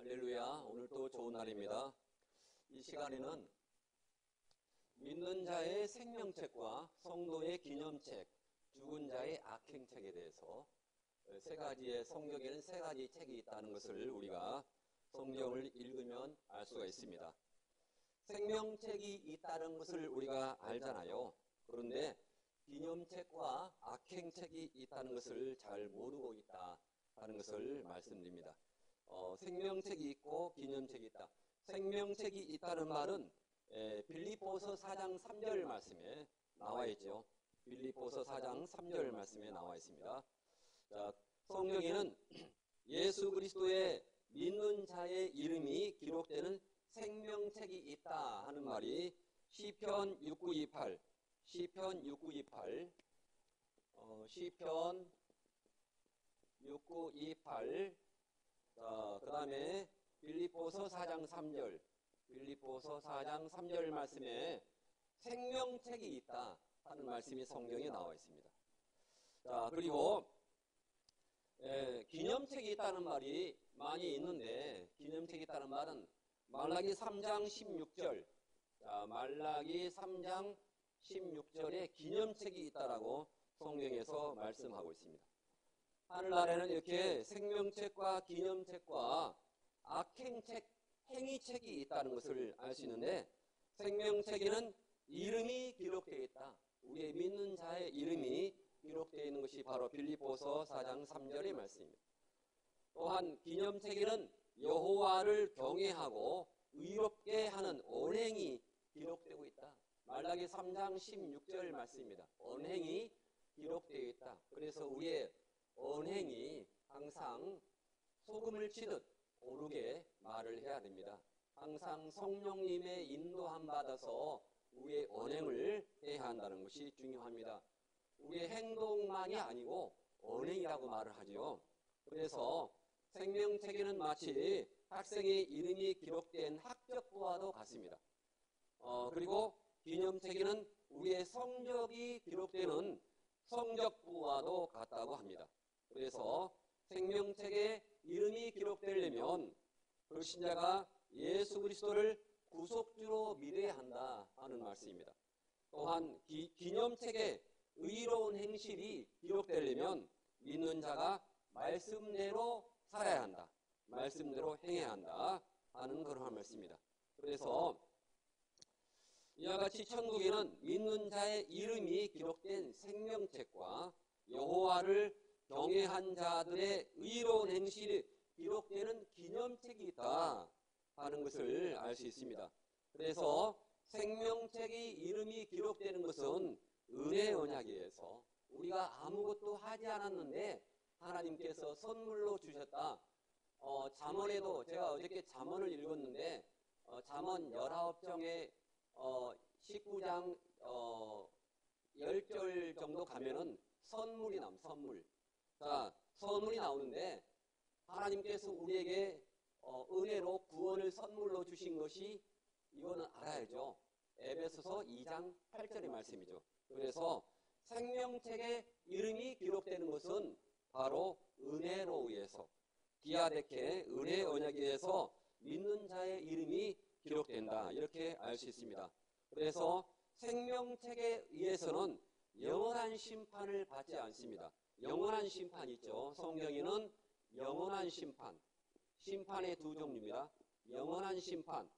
할렐루야. 오늘도 좋은 날입니다. 이 시간에는 믿는 자의 생명책과 성도의 기념책, 죽은 자의 악행책에 대해서 세 가지의 성경에는 세 가지 책이 있다는 것을 우리가 성경을 읽으면 알 수가 있습니다. 생명책이 있다는 것을 우리가 알잖아요. 그런데 기념책과 악행책이 있다는 것을 잘 모르고 있다는 것을 말씀드립니다. 생명책이 있고 기념책이 있다. 생명책이 있다는 말은 빌립보서 4장 3절 말씀에 나와 있죠. 빌립보서 4장 3절 말씀에 나와 있습니다. 자, 성경에는 예수 그리스도의 믿는 자의 이름이 기록되는 생명책이 있다 하는 말이 시편 6928, 시편 6928, 시편 6928, 그 다음에 빌립보서 4장 3절, 빌립보서 4장 3절 말씀에 생명책이 있다 하는 말씀이 성경에 나와 있습니다. 자, 그리고 기념책이 있다는 말이 많이 있는데, 기념책이 있다는 말은 말라기 3장 16절, 자, 말라기 3장 16절에 기념책이 있다라고 성경에서 말씀하고 있습니다. 하늘나라에는 이렇게 생명책과 기념책과 악행책, 행위책이 있다는 것을 알 수 있는데, 생명책에는 이름이 기록되어 있다. 우리의 믿는 자의 이름이 기록되어 있는 것이 바로 빌립보서 4장 3절의 말씀입니다. 또한 기념책에는 여호와를 경외하고 의롭게 하는 언행이 기록되고 있다. 말라기 3장 16절 말씀입니다. 언행이 기록되어 있다. 그래서 우리의 언행이 항상 소금을 치듯 고르게 말을 해야 됩니다. 항상 성령님의 인도함 받아서 우리의 언행을 해야 한다는 것이 중요합니다. 우리의 행동만이 아니고 언행이라고 말을 하지요. 그래서 생명책에는 마치 학생의 이름이 기록된 학적부와도 같습니다. 그리고 기념책에는 우리의 성적이 기록되는 성적부와도 같다고 합니다. 그래서 생명책에 이름이 기록되려면 불신자가 예수 그리스도를 구속주로 믿어야 한다 하는 말씀입니다. 또한 기념책에 의로운 행실이 기록되려면 믿는 자가 말씀대로 살아야 한다. 말씀대로 행해야 한다 하는 그런 말씀입니다. 그래서 이와 같이 천국에는 믿는 자의 이름이 기록된 생명책과 여호와를 경외한 자들의 의로운 행실이 기록되는 기념책이 있다 하는 것을 알 수 있습니다. 그래서 생명책의 이름이 기록되는 것은 은혜 언약에 의해서 우리가 아무것도 하지 않았는데 하나님께서 선물로 주셨다. 잠언에도 제가 어저께 잠언을 읽었는데 잠언 19장에 19장 10절 정도 가면은 선물이 선물. 자, 선물이 나오는데 하나님께서 우리에게 은혜로 구원을 선물로 주신 것이 이거는 알아야죠. 에베소서 2장 8절의 말씀이죠. 그래서 생명책에 이름이 기록되는 것은 바로 은혜로 의해서 디아데케 은혜 언약에 의해서 믿는 자의 이름이 기록된다. 이렇게 알 수 있습니다. 그래서 생명책에 의해서는 영원한 심판을 받지 않습니다. 영원한 심판이 있죠. 성경에는 영원한 심판, 심판의 두 종류입니다. 영원한 심판.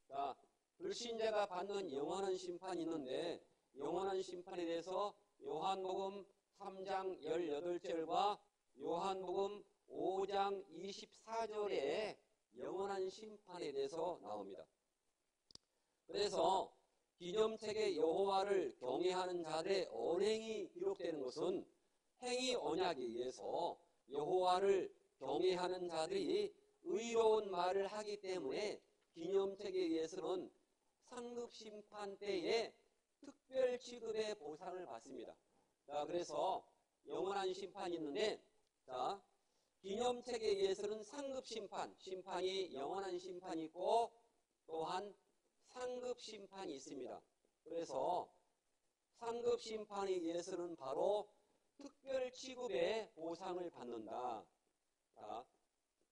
자, 불신자가 받는 영원한 심판이 있는데 영원한 심판에 대해서 요한복음 3장 18절과 요한복음 5장 24절에 영원한 심판에 대해서 나옵니다. 그래서 기념책에 여호와를 경외하는 자들의 언행이 기록되는 것은 행위 언약에 의해서 여호와를 경외하는 자들이 의로운 말을 하기 때문에 기념책에 의해서는 상급 심판 때에 특별 취급의 보상을 받습니다. 자, 그래서 영원한 심판이 있는데, 자, 기념책에 의해서는 상급 심판이 영원한 심판이 있고 또한 상급 심판이 있습니다. 그래서 상급 심판에 의해서는 바로 특별 취급의 보상을 받는다. 자,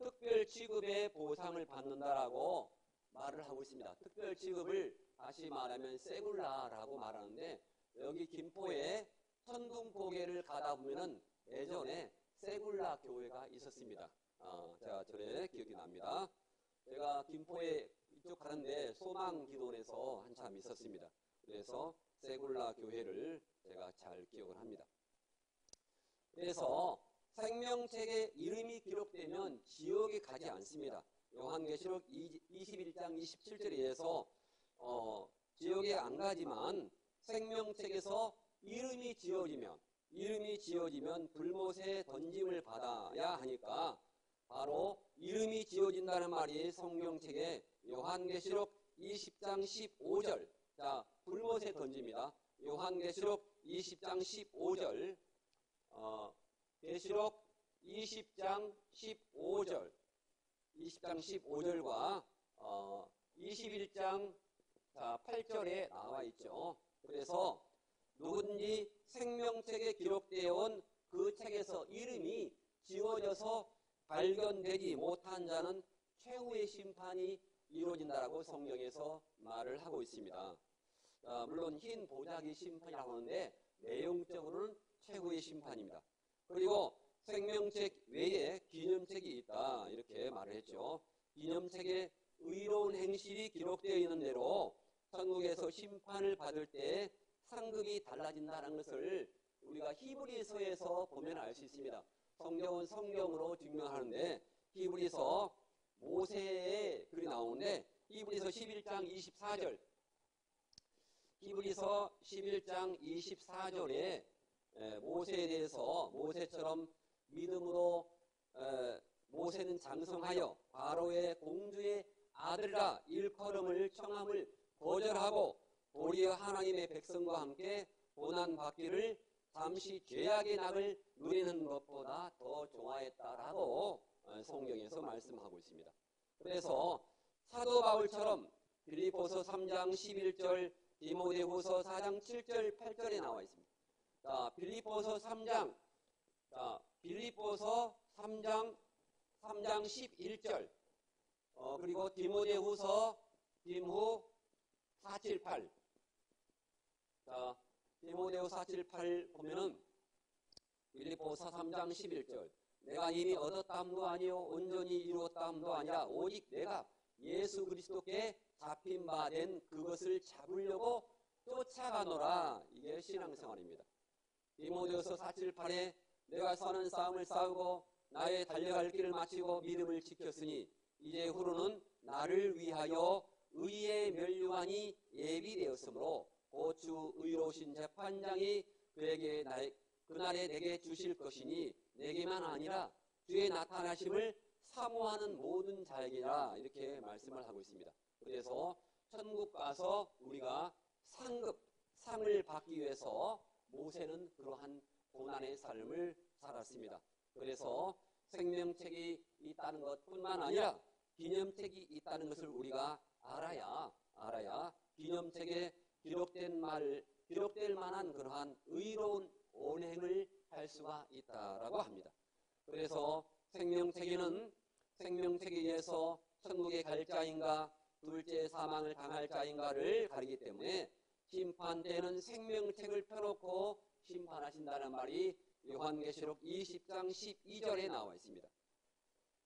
특별 취급의 보상을 받는다라고 말을 하고 있습니다. 특별 취급을 다시 말하면 세굴라라고 말하는데, 여기 김포에 천둥고개를 가다 보면은 예전에 세굴라 교회가 있었습니다. 제가 전에 기억이 납니다. 제가 김포에 이쪽 가는데 소망기도원에서 한참 있었습니다. 그래서 세굴라 교회를 제가 잘 기억을 합니다. 그래서 생명책에 이름이 기록되면 지옥에 가지 않습니다. 요한계시록 21장 27절에서 지옥에 안 가지만 생명책에서 이름이 지어지면 불못에 던짐을 받아야 하니까 바로 이름이 지어진다는 말이 성경책에 요한계시록 20장 15절, 자, 불못에 던집니다. 요한계시록 20장 15절, 계시록 20장 15절과 21장 8절에 나와 있죠. 그래서 누구든지 생명책에 기록되어 온 그 책에서 이름이 지워져서 발견되지 못한 자는 최후의 심판이 이루어진다라고 성경에서 말을 하고 있습니다. 물론 흰 보자기 심판이라고 하는데 내용적으로는 최후의 심판입니다. 그리고 생명책 외에 기념책이 있다 이렇게 말을 했죠. 기념책에 의로운 행실이 기록되어 있는 대로 천국에서 심판을 받을 때 상급이 달라진다는 것을 우리가 히브리서에서 보면 알 수 있습니다. 성경은 성경으로 증명하는데 히브리서 모세의 글이 나오는데 히브리서 11장 24절, 히브리서 11장 24절에 모세에 대해서 모세처럼 믿음으로 모세는 장성하여 바로의 공주의 아들이라 일컬음을 청함을 거절하고 도리어 하나님의 백성과 함께 고난받기를 잠시 죄악의 낙을 누리는 것보다 더 좋아했다라고 성경에서 말씀하고 있습니다. 그래서 사도 바울처럼 빌립보서 3장 11절, 디모데후서 4장 7절, 8절에 나와 있습니다. 자, 빌립보서 3장 11절, 그리고 디모데후서 4, 7, 8. 자, 디모데후 4, 7, 8 보면은 빌립보서 3장 11절. 내가 이미 얻었다함도 아니요 온전히 이루었다함도 아니라 오직 내가 예수 그리스도께 잡힌 바 된 그것을 잡으려고 쫓아가노라. 이게 신앙생활입니다. 디모데후서 4, 7, 8에 내가 선한 싸움을 싸우고 나의 달려갈 길을 마치고 믿음을 지켰으니 이제 후로는 나를 위하여 의의 면류관이 예비되었으므로 곧 주 의로우신 재판장이 그날에 내게 주실 것이니 내게만 아니라 주의 나타나심을 사모하는 모든 자에게라 이렇게 말씀을 하고 있습니다. 그래서 천국 가서 우리가 상을 받기 위해서 모세는 그러한 고난의 삶을 살았습니다. 그래서 생명책이 있다는 것뿐만 아니라 기념책이 있다는 것을 우리가 알아야 기념책에 기록될 만한 그러한 의로운 온행을 할 수가 있다라고 합니다. 그래서 생명책에 의해서 천국에 갈 자인가 둘째 사망을 당할 자인가를 가리기 때문에 심판 때는 생명책을 펴놓고 심판하신다는 말이 요한계시록 20장 12절에 나와 있습니다.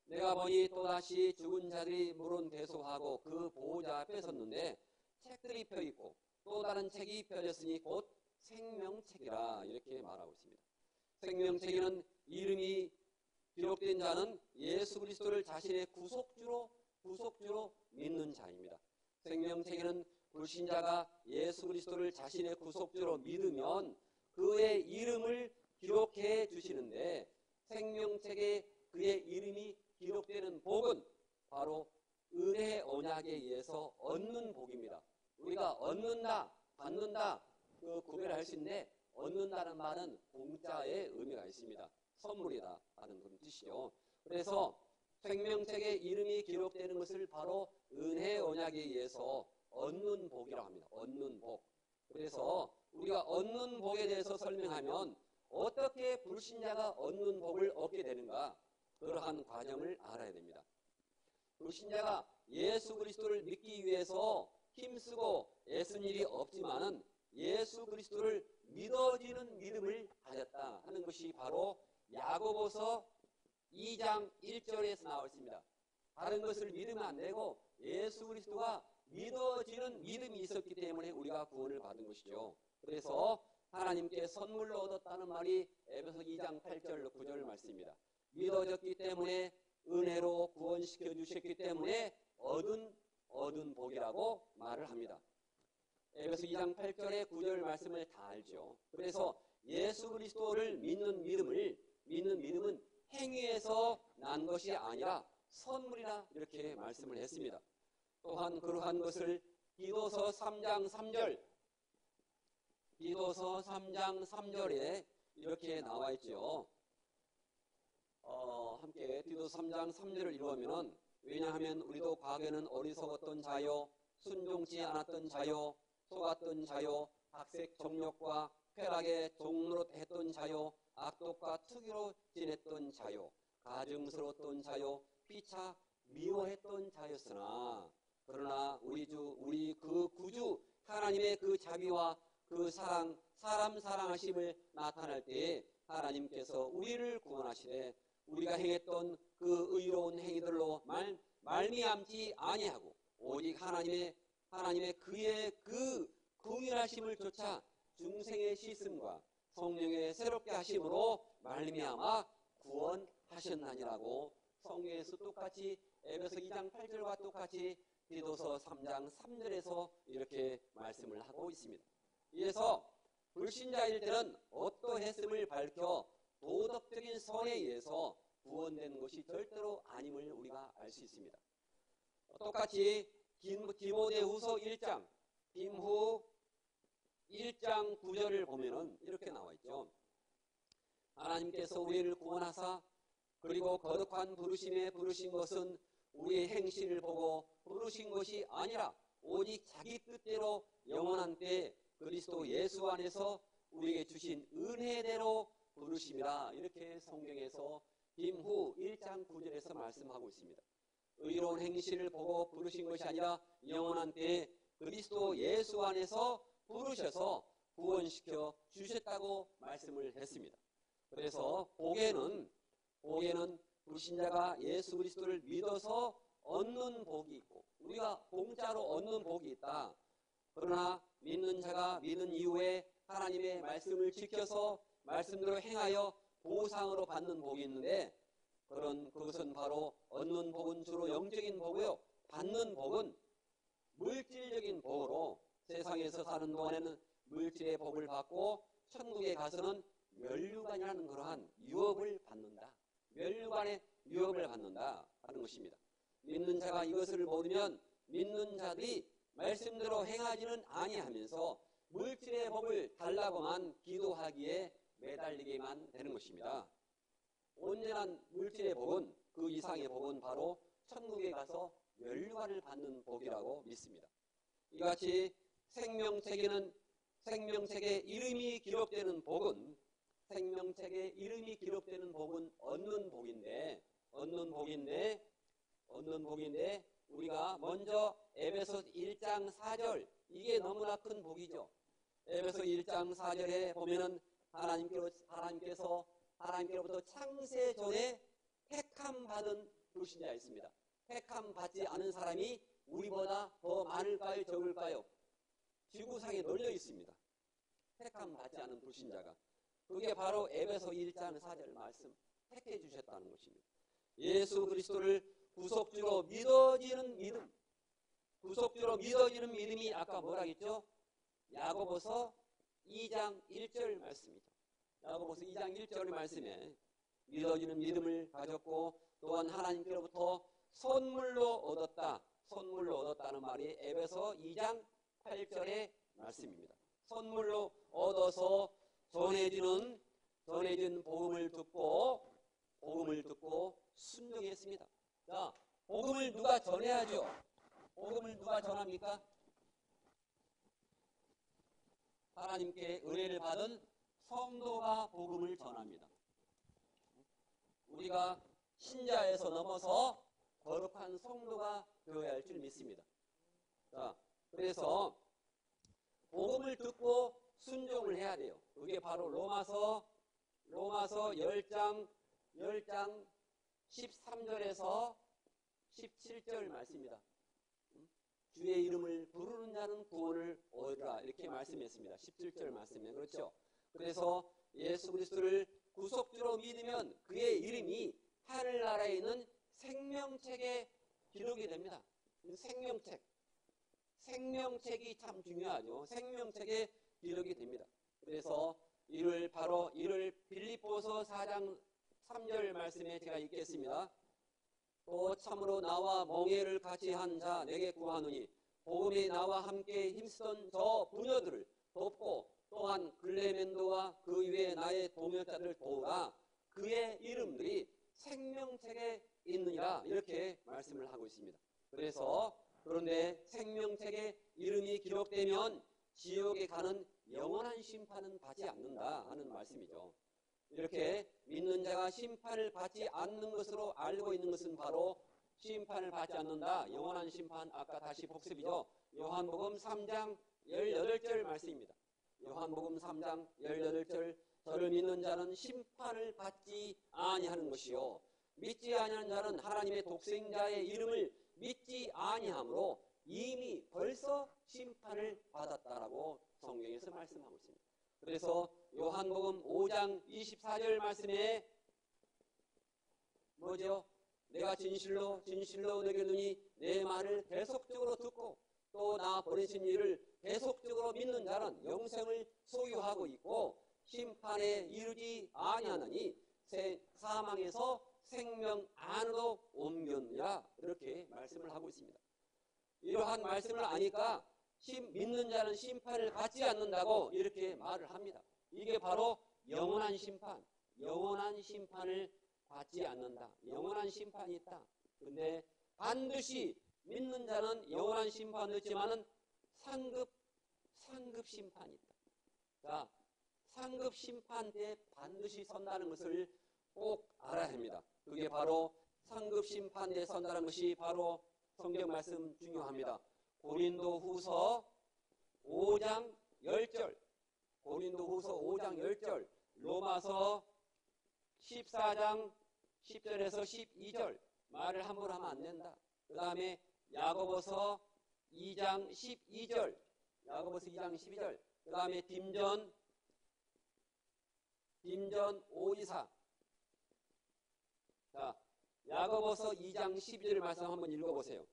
내가 보니 또다시 죽은 자들이 물은 대소하고 그 보호자 앞에 섰는데 책들이 펴있고 또 다른 책이 펴졌으니 곧 생명책이라 이렇게 말하고 있습니다. 생명책에는 이름이 기록된 자는 예수 그리스도를 자신의 구속주로 믿는 자입니다. 생명책에는 불신자가 예수 그리스도를 자신의 구속주로 믿으면 그의 이름을 기록해 주시는데 생명책에 그의 이름이 기록되는 복은 바로 은혜 언약에 의해서 얻는 복입니다. 우리가 얻는다, 받는다 그 구별을 할 수 있는데 얻는다는 말은 공짜의 의미가 있습니다. 선물이다 하는 그런 뜻이죠. 그래서 생명책에 이름이 기록되는 것을 바로 은혜 언약에 의해서 얻는 복이라고 합니다. 얻는 복. 그래서 우리가 얻는 복에 대해서 설명하면 어떻게 불신자가 얻는 복을 얻게 되는가? 그러한 과정을 알아야 됩니다. 불신자가 예수 그리스도를 믿기 위해서 힘쓰고 애쓴 일이 없지만은 예수 그리스도를 믿어지는 믿음을 가졌다 하는 것이 바로 야고보서 2장 1절에서 나와 있습니다. 다른 것을 믿으면 안 되고 예수 그리스도가 믿어지는 믿음이 있었기 때문에 우리가 구원을 받은 것이죠. 그래서 하나님께 선물로 얻었다는 말이 에베소 2장 8절 9절 말씀입니다. 믿어졌기 때문에 은혜로 구원시켜 주셨기 때문에 얻은 복이라고 말을 합니다. 에베소 2장 8절의 9절 말씀을 다 알죠. 그래서 예수 그리스도를 믿는 믿음은 행위에서 난 것이 아니라 선물이라 이렇게 말씀을 했습니다. 또한 그러한 것을 디도서 3장 3절에 이렇게 나와 있죠. 함께 디도서 3장 3절을 읽으면은 왜냐하면 우리도 과거에는 어리석었던 자요 순종치 않았던 자요 속았던 자요 각색 정욕과 쾌락의 종로로 했던 자요 악독과 특유로 지냈던 자요 가증스러웠던 자요 피차 미워했던 자였으나 그러나 우리 그 구주 하나님의 그 자비와 그 사랑 사람 사랑하심을 나타낼 때에 하나님께서 우리를 구원하시되 우리가 행했던 그 의로운 행위들로 말미암지 아니하고 오직 하나님의 그의 그 긍휼하심을 쫓아 중생의 씻음과 성령의 새롭게 하심으로 말미암아 구원하셨나니라고 성경에서 똑같이 에베소 2장 8절과 똑같이 디도서 3장 3절에서 이렇게 말씀을 하고 있습니다. 이래서 불신자일 때는 어떠했음을 밝혀 도덕적인 선에 의해서 구원되는 것이 절대로 아님을 우리가 알 수 있습니다. 똑같이 디모데후서 1장 9절을 보면은 이렇게 나와 있죠. 하나님께서 우리를 구원하사 그리고 거룩한 부르심에 부르신 것은 우리의 행실을 보고 부르신 것이 아니라 오직 자기 뜻대로 영원한 때에 그리스도 예수 안에서 우리에게 주신 은혜대로 부르심이라 이렇게 성경에서 김후 1장 9절에서 말씀하고 있습니다. 의로운 행실을 보고 부르신 것이 아니라 영원한 때에 그리스도 예수 안에서 부르셔서 구원시켜 주셨다고 말씀을 했습니다. 그래서 복에는 불신자가 예수 그리스도를 믿어서 얻는 복이 있고 우리가 공짜로 얻는 복이 있다. 그러나 믿는 자가 믿은 이후에 하나님의 말씀을 지켜서 말씀대로 행하여 보상으로 받는 복이 있는데 그것은 바로 얻는 복은 주로 영적인 복이요. 받는 복은 물질적인 복으로 세상에서 사는 동안에는 물질의 복을 받고 천국에 가서는 면류관이라는 그러한 유업을 받는다. 면류관의 유업을 받는다 하는 것입니다. 믿는 자가 이것을 모르면 믿는 자들이 말씀대로 행하지는 아니하면서 물질의 복을 달라고만 기도하기에 매달리게만 되는 것입니다. 온전한 물질의 복은 그 이상의 복은 바로 천국에 가서 면류관을 받는 복이라고 믿습니다. 이같이 생명책에 이름이 기록되는 복은 얻는 복인데 우리가 먼저 에베소 1장 4절 이게 너무나 큰 복이죠. 에베소 1장 4절에 보면은 하나님께로부터 창세 전에 택함 받은 불신자가 있습니다. 택함 받지 않은 사람이 우리보다 더 많을까요, 적을까요? 지구상에 널려 있습니다. 택함 받지 않은 불신자가. 그게 바로 에베소 1장 4절 말씀 택해 주셨다는 것입니다. 예수 그리스도를 구속주로 믿어지는 믿음이 아까 뭐라 했죠? 야고보서 2장 1절 말씀이죠. 야고보서 2장 1절 말씀에 믿어지는 믿음을 가졌고 또한 하나님께로부터 선물로 얻었다는 말이 에베소 2장 8절의 말씀입니다. 선물로 얻어서 전해진 복음을 듣고 순종했습니다. 자, 복음을 누가 전해야죠? 복음을 누가 전합니까? 하나님께 은혜를 받은 성도가 복음을 전합니다. 우리가 신자에서 넘어서 거룩한 성도가 되어야 할 줄 믿습니다. 자, 그래서 복음을 듣고 순종을 해야 돼요. 그게 바로 로마서 10장 13절에서 17절 말씀입니다. 주의 이름을 부르는 자는 구원을 얻으라 이렇게 말씀했습니다. 17절 말씀에 그렇죠. 그래서 예수 그리스도를 구속주로 믿으면 그의 이름이 하늘나라에 있는 생명책에 기록이 됩니다. 생명책이 참 중요하죠. 생명책에 기록이 됩니다. 그래서 이를 빌립보서 4장 3절 말씀에 제가 읽겠습니다. 또 참으로 나와 멍에를 같이 한 자 내게 구하노니 복음에 나와 함께 힘쓰던 저 부녀들을 돕고 또한 글레멘도와 그 위에 나의 동역자들을 도우라. 그의 이름들이 생명책에 있느니라 이렇게 말씀을 하고 있습니다. 그런데 생명책에 이름이 기록되면 지옥에 가는 영원한 심판은 받지 않는다 하는 말씀이죠. 이렇게 믿는 자가 심판을 받지 않는 것으로 알고 있는 것은 바로 심판을 받지 않는다. 영원한 심판, 아까 다시 복습이죠. 요한복음 3장 18절 말씀입니다. 요한복음 3장 18절 저를 믿는 자는 심판을 받지 아니하는 것이요 믿지 아니하는 자는 하나님의 독생자의 이름을 믿지 아니하므로 이미 벌써 심판을 받았다라고 성경에서 말씀하고 있습니다. 그래서 요한복음 5장 24절 말씀에 뭐죠? 내가 진실로 너에게 이르노니 내 말을 계속적으로 듣고 또 나 보내신 이를 계속적으로 믿는 자는 영생을 소유하고 있고 심판에 이르지 아니하나니 사망에서 생명 안으로 옮겼느니라 이렇게 말씀을 하고 있습니다. 이러한 말씀을 아니까 믿는 자는 심판을 받지 않는다고 이렇게 말을 합니다. 이게 바로 영원한 심판을 받지 않는다. 영원한 심판이 있다. 그런데 반드시 믿는 자는 영원한 심판이 있지만은 상급 심판이 있다. 자, 상급 심판 때 반드시 선다는 것을 꼭 알아야 합니다. 그게 바로 상급 심판 때 선다는 것이 바로 성경 말씀 중요합니다. 고린도후서 5장 10절, 고린도후서 5장 10절, 로마서 14장 10절에서 12절 말을 함부로 하면 안 된다. 그 다음에 야고보서 2장 12절, 그 다음에 딤전 524. 자, 야고보서 2장 12절 말씀 한번 읽어보세요.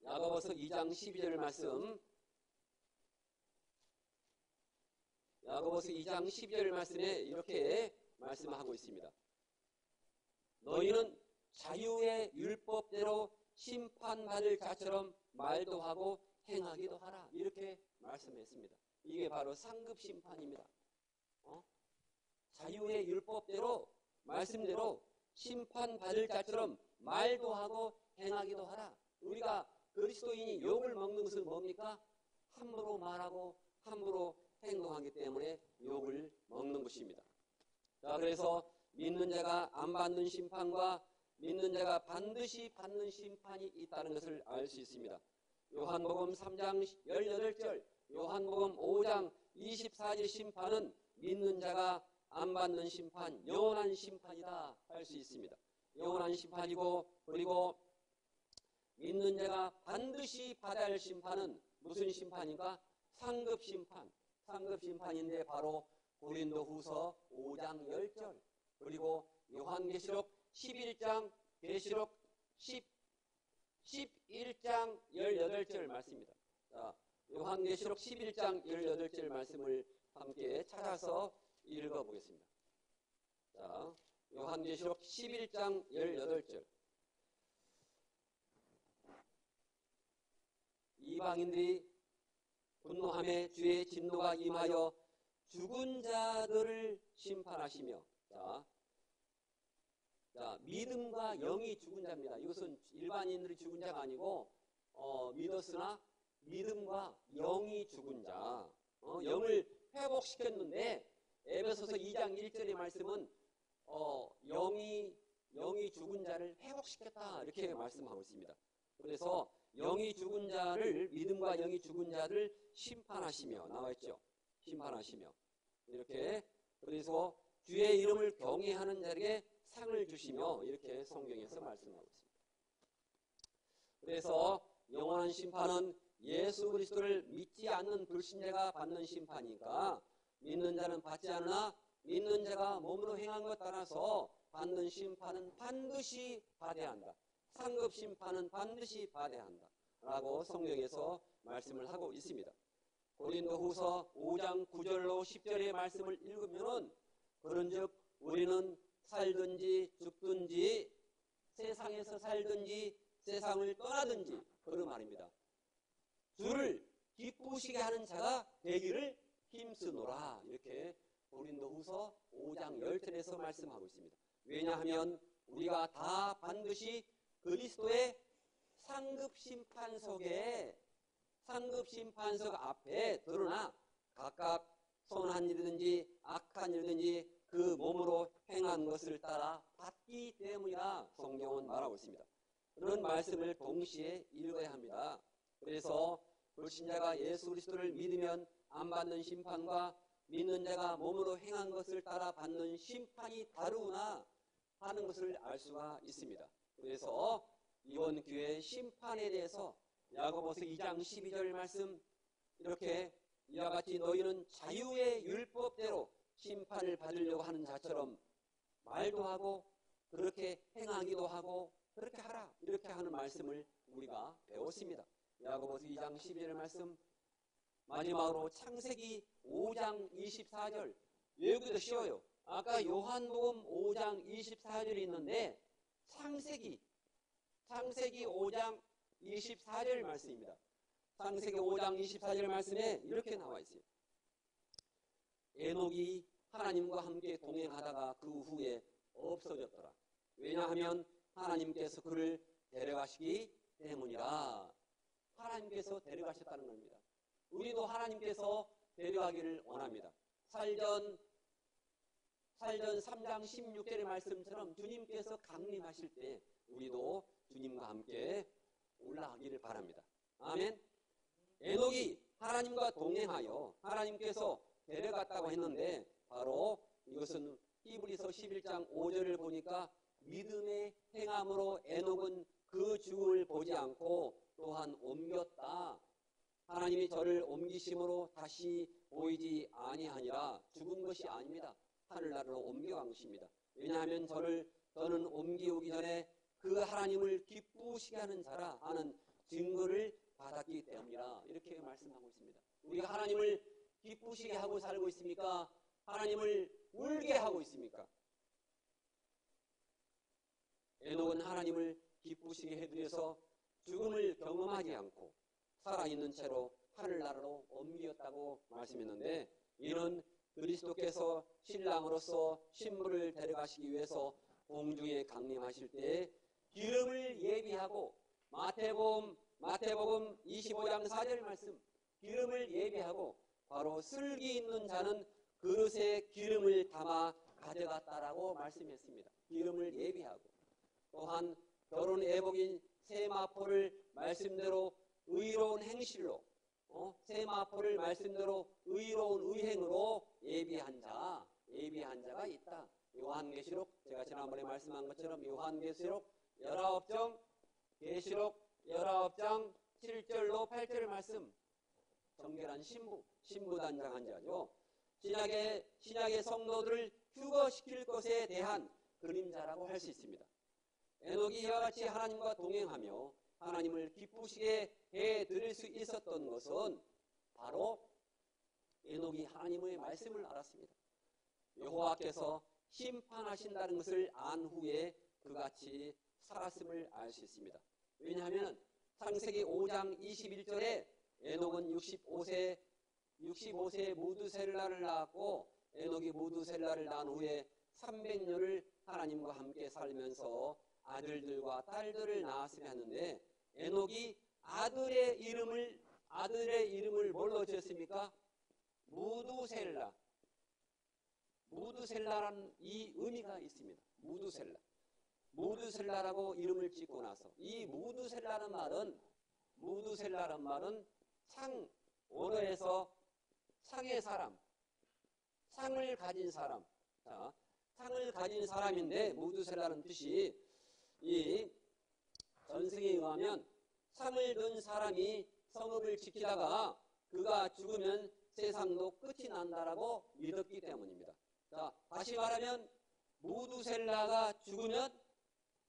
야고보서 2장 12절 말씀. 야고보서 2장 12절 말씀에 이렇게 말씀하고 있습니다. 너희는 자유의 율법대로 심판받을 자처럼 말도 하고 행하기도 하라. 이렇게 말씀했습니다. 이게 바로 상급 심판입니다. 자유의 율법대로 말씀대로 심판받을 자처럼 말도 하고 행하기도 하라. 우리가 그리스도인이 욕을 먹는 것은 뭡니까? 함부로 말하고 함부로 행동하기 때문에 욕을 먹는 것입니다. 자, 그래서 믿는 자가 안 받는 심판과 믿는 자가 반드시 받는 심판이 있다는 것을 알 수 있습니다. 요한복음 3장 18절, 요한복음 5장 24절 심판은 믿는 자가 안 받는 심판, 영원한 심판이다 할 수 있습니다. 영원한 심판이고, 그리고 믿는 자가 반드시 받아야 할 심판은 무슨 심판인가? 상급 심판인데 바로 고린도후서 5장 10절, 그리고 요한계시록 11장, 계시록 11장 18절 말씀입니다. 자, 요한계시록 11장 18절 말씀을 함께 찾아서 읽어보겠습니다. 자, 요한계시록 11장 18절. 이방인들이 분노함에 주의 진노가 임하여 죽은 자들을 심판하시며, 자, 믿음과 영이 죽은 자입니다. 이것은 일반인들이 죽은 자가 아니고 믿었으나 믿음과 영이 죽은 자, 영을 회복시켰는데 에베소서 2장 1절의 말씀은 영이 영이 죽은 자를 회복시켰다 이렇게 말씀하고 있습니다. 그래서 영이 죽은 자를 믿음과 영이 죽은 자를 심판하시며 나와 있죠. 심판하시며 이렇게 그래서 주의 이름을 경외하는 자에게 상을 주시며 이렇게 성경에서 말씀하고 있습니다. 그래서 영원한 심판은 예수 그리스도를 믿지 않는 불신자가 받는 심판이니까 믿는 자는 받지 않으나 믿는 자가 몸으로 행한 것 따라서 받는 심판은 반드시 받아야 한다. 상급 심판은 반드시 받아야 한다. 라고 성경에서 말씀을 하고 있습니다. 고린도후서 5장 9절로 10절의 말씀을 읽으면은 그런즉 우리는 살든지 죽든지 세상에서 살든지 세상을 떠나든지 그런 말입니다. 주를 기쁘시게 하는 자가 되기를 힘쓰노라. 이렇게 고린도후서 5장 10절에서 말씀하고 있습니다. 왜냐하면 우리가 다 반드시 그리스도의 상급심판석 앞에 드러나 각각 선한 일이든지 악한 일이든지 그 몸으로 행한 것을 따라 받기 때문이라 성경은 말하고 있습니다. 그런 말씀을 동시에 읽어야 합니다. 그래서 불신자가 예수 그리스도를 믿으면 안 받는 심판과 믿는 자가 몸으로 행한 것을 따라 받는 심판이 다르구나 하는 것을 알 수가 있습니다. 그래서 이번 기회에 심판에 대해서 야고보서 2장 12절 말씀 이렇게 이와 같이 너희는 자유의 율법대로 심판을 받으려고 하는 자처럼 말도 하고 그렇게 행하기도 하고 그렇게 하라 이렇게 하는 말씀을 우리가 배웠습니다. 야고보서 2장 12절 말씀 마지막으로 창세기 5장 24절 외우기도 쉬워요. 아까 요한복음 5장 24절이 있는데 창세기 5장 24절 말씀입니다. 창세기 5장 24절 말씀에 이렇게 나와 있어요. 에녹이 하나님과 함께 동행하다가 그 후에 없어졌더라. 왜냐하면 하나님께서 그를 데려가시기 때문이라. 하나님께서 데려가셨다는 겁니다. 우리도 하나님께서 데려가기를 원합니다. 살전 3장 16절의 말씀처럼 주님께서 강림하실 때 우리도 주님과 함께 올라가기를 바랍니다. 아멘. 에녹이 하나님과 동행하여 하나님께서 데려갔다고 했는데 바로 이것은 히브리서 11장 5절을 보니까 믿음의 행함으로 에녹은 그 죽음을 보지 않고 또한 옮겼다. 하나님이 저를 옮기심으로 다시 보이지 아니하니라. 죽은 것이 아닙니다. 하늘나라로 옮겨간 것입니다. 왜냐하면 저는 옮기오기 전에 그 하나님을 기쁘시게 하는 자라 하는 증거를 받았기 때문이라. 이렇게 말씀하고 있습니다. 우리가 하나님을 기쁘시게 하고 살고 있습니까? 하나님을 울게 하고 있습니까? 에녹은 하나님을 기쁘시게 해드려서 죽음을 경험하지 않고 살아있는 채로 하늘나라로 옮겼다고 말씀했는데 이는 그리스도께서 신랑으로서 신부를 데려가시기 위해서 공중에 강림하실 때에 기름을 예비하고 마태복음 25장 4절 말씀 기름을 예비하고 바로 슬기 있는 자는 그릇에 기름을 담아 가져갔다라고 말씀했습니다. 기름을 예비하고 또한 결혼 예복인 세마포를 말씀대로 의로운 행실로 세마포를 말씀대로 의로운 의행으로 예비한 자가 있다. 요한계시록 제가 지난번에 말씀한 것처럼 요한계시록 19장 계시록 19장 7절로 8절 말씀 정결한 신부단장한 자죠. 신약의 성도들을 휴거시킬 것에 대한 그림자라고 할 수 있습니다. 에녹이 이와 같이 하나님과 동행하며 하나님을 기쁘시게 해드릴 수 있었던 것은 바로 에녹이 하나님의 말씀을 알았습니다. 여호와께서 심판하신다는 것을 안 후에 그같이 살았음을 알 수 있습니다. 왜냐하면 창세기 5장 21절에 에녹은 65세 무두셀라를 낳았고 에녹이 무두셀라를 낳은 후에 300년을 하나님과 함께 살면서 아들들과 딸들을 낳았으려 하는데 에녹이 아들의 이름을 뭘로 지었습니까? 무두셀라라는 이 의미가 있습니다. 무두셀라 무드셀라라고 이름을 짓고 나서 이 무드셀라란 말은 상, 원어에서 상의 사람, 상을 가진 사람. 자, 상을 가진 사람인데 무드셀라는 뜻이 이 전승에 의하면 상을 든 사람이 성읍을 지키다가 그가 죽으면 세상도 끝이 난다라고 믿었기 때문입니다. 자, 다시 말하면 무드셀라가 죽으면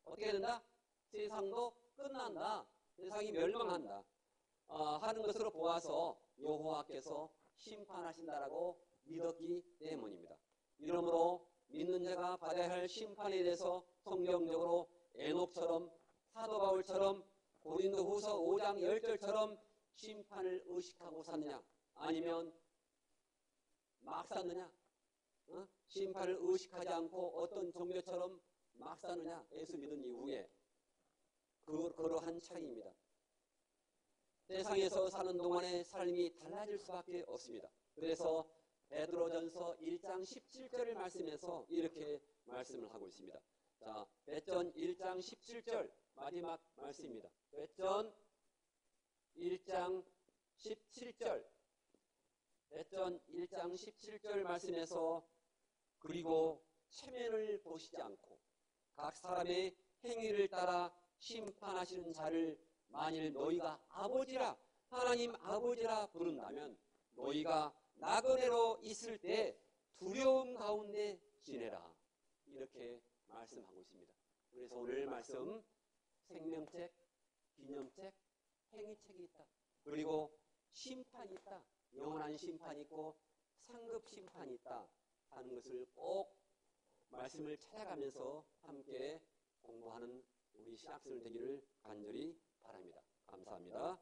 어떻게 된다? 세상도 끝난다. 세상이 멸망한다. 하는 것으로 보아서 여호와께서 심판하신다라고 믿었기 때문입니다. 이러므로 믿는 자가 받아야 할 심판에 대해서 성경적으로 에녹처럼 사도 바울처럼 고린도후서 5장 10절처럼 심판을 의식하고 샀느냐 아니면 막 샀느냐 심판을 의식하지 않고 어떤 종교처럼 막 사느냐 예수 믿은 이후에 그러한 차이입니다. 세상에서 사는 동안의 삶이 달라질 수밖에 없습니다. 그래서 베드로전서 1장 17절을 말씀해서 이렇게 말씀을 하고 있습니다. 자, 베전 1장 17절 마지막 말씀입니다. 베전 1장 17절 베전 1장 17절 말씀에서 그리고 체면을 보시지 않고 각 사람의 행위를 따라 심판하시는 자를 만일 너희가 아버지라 하나님 아버지라 부른다면 너희가 나그네로 있을 때 두려움 가운데 지내라. 이렇게 말씀하고 있습니다. 그래서 오늘 말씀 생명책, 기념책, 행위책이 있다. 그리고 심판이 있다. 영원한 심판이 있고 상급 심판이 있다 하는 것을 꼭 말씀을 찾아가면서 함께 공부하는 우리 신학생들 되기를 간절히 바랍니다. 감사합니다.